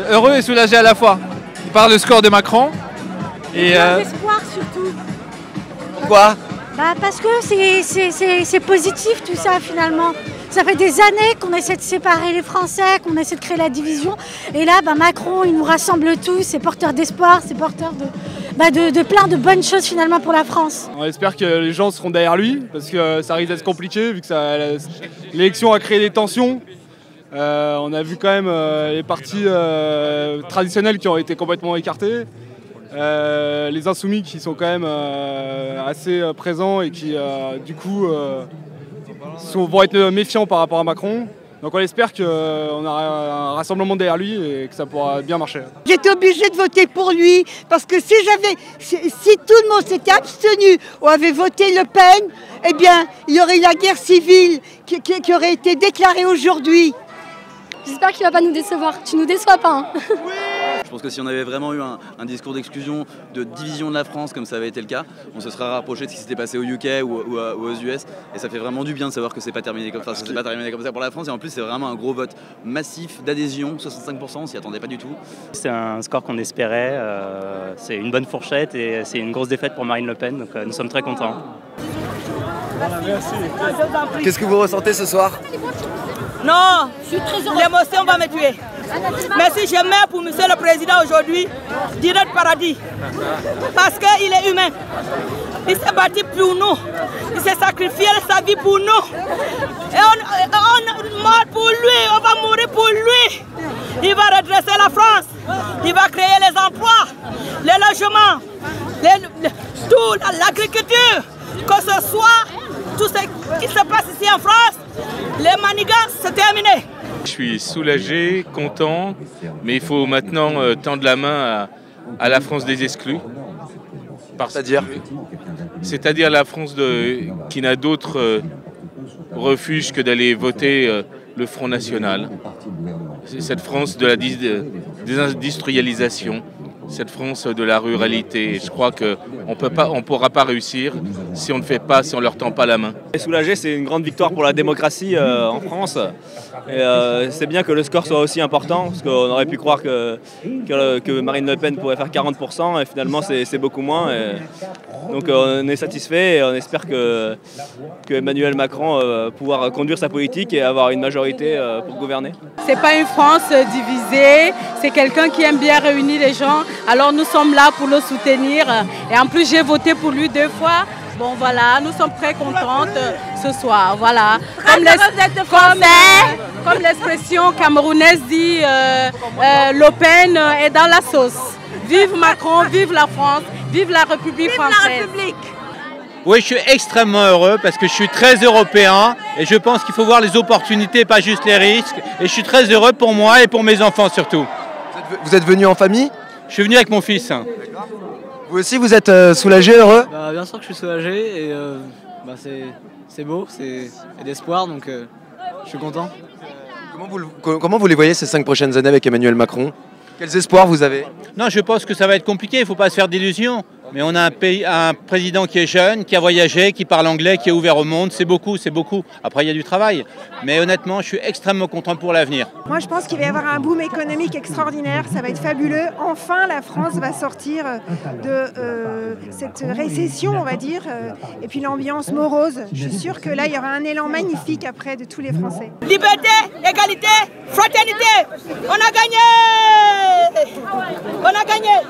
Heureux et soulagé à la fois par le score de Macron. Et l'espoir surtout. Pourquoi? Parce que c'est positif tout ça finalement. Ça fait des années qu'on essaie de séparer les Français, qu'on essaie de créer la division. Et là, Macron, il nous rassemble tous, c'est porteur d'espoir, c'est porteur de plein de bonnes choses finalement pour la France. On espère que les gens seront derrière lui, parce que ça risque d'être compliqué, vu que l'élection a créé des tensions. On a vu quand même les partis traditionnels qui ont été complètement écartés. Les insoumis qui sont quand même assez présents et qui du coup vont être méfiants par rapport à Macron. Donc on espère qu'on aura un rassemblement derrière lui et que ça pourra bien marcher. J'étais obligée de voter pour lui parce que si tout le monde s'était abstenu ou avait voté Le Pen, eh bien il y aurait eu la guerre civile qui aurait été déclarée aujourd'hui. J'espère qu'il ne va pas nous décevoir. Tu nous déçois pas. Hein. Je pense que si on avait vraiment eu un discours d'exclusion, de division de la France, comme ça avait été le cas, on se serait rapproché de ce qui s'était passé au UK ou aux US. Et ça fait vraiment du bien de savoir que c'est pas terminé comme ça. C'est pas terminé comme ça pour la France. Et en plus, c'est vraiment un gros vote massif d'adhésion, 65%. On s'y attendait pas du tout. C'est un score qu'on espérait. C'est une bonne fourchette et c'est une grosse défaite pour Marine Le Pen. Donc nous sommes très contents. Voilà, merci. Qu'est-ce que vous ressentez ce soir? Non, l'émotion va me tuer. Mais si je meurs pour Monsieur le Président aujourd'hui, direct paradis. Parce qu'il est humain. Il s'est battu pour nous. Il s'est sacrifié sa vie pour nous. Et on meurt pour lui, on va mourir pour lui. Il va redresser la France. Il va créer les emplois, les logements, tout, l'agriculture. Que ce soit tout ce qui se passe ici en France, les manigances, c'est terminé. Je suis soulagé, content, mais il faut maintenant tendre la main à la France des exclus. C'est-à-dire la France qui n'a d'autre refuge que d'aller voter le Front National. C'est cette France de la désindustrialisation, cette France de la ruralité. Je crois qu'on ne pourra pas réussir si on ne fait pas, si on ne leur tend pas la main. Soulagé, c'est une grande victoire pour la démocratie en France. Et c'est bien que le score soit aussi important, parce qu'on aurait pu croire que Marine Le Pen pourrait faire 40%, et finalement c'est beaucoup moins. Donc on est satisfait et on espère que Emmanuel Macron va pouvoir conduire sa politique et avoir une majorité pour gouverner. C'est pas une France divisée, c'est quelqu'un qui aime bien réunir les gens. Alors nous sommes là pour le soutenir. Et en plus j'ai voté pour lui 2 fois. Bon voilà, nous sommes très contentes ce soir. Voilà. Comme l'expression camerounaise dit, Le Pen est dans la sauce. Vive Macron, vive la France, vive la République française. Vive la République. Oui, je suis extrêmement heureux parce que je suis très européen et je pense qu'il faut voir les opportunités, pas juste les risques. Et je suis très heureux pour moi et pour mes enfants surtout. Vous êtes venu en famille? Je suis venu avec mon fils. Vous aussi, vous êtes soulagé, heureux? Bien sûr que je suis soulagé et c'est beau, c'est d'espoir, donc je suis content. Comment vous les voyez ces 5 prochaines années avec Emmanuel Macron? Quels espoirs vous avez? Non, je pense que ça va être compliqué, il ne faut pas se faire d'illusions. Mais on a un président qui est jeune, qui a voyagé, qui parle anglais, qui est ouvert au monde. C'est beaucoup, c'est beaucoup. Après, il y a du travail. Mais honnêtement, je suis extrêmement content pour l'avenir. Moi, je pense qu'il va y avoir un boom économique extraordinaire. Ça va être fabuleux. Enfin, la France va sortir de cette récession, on va dire, et puis l'ambiance morose. Je suis sûre que là, il y aura un élan magnifique après de tous les Français. Liberté, égalité, fraternité. On a gagné! On a gagné!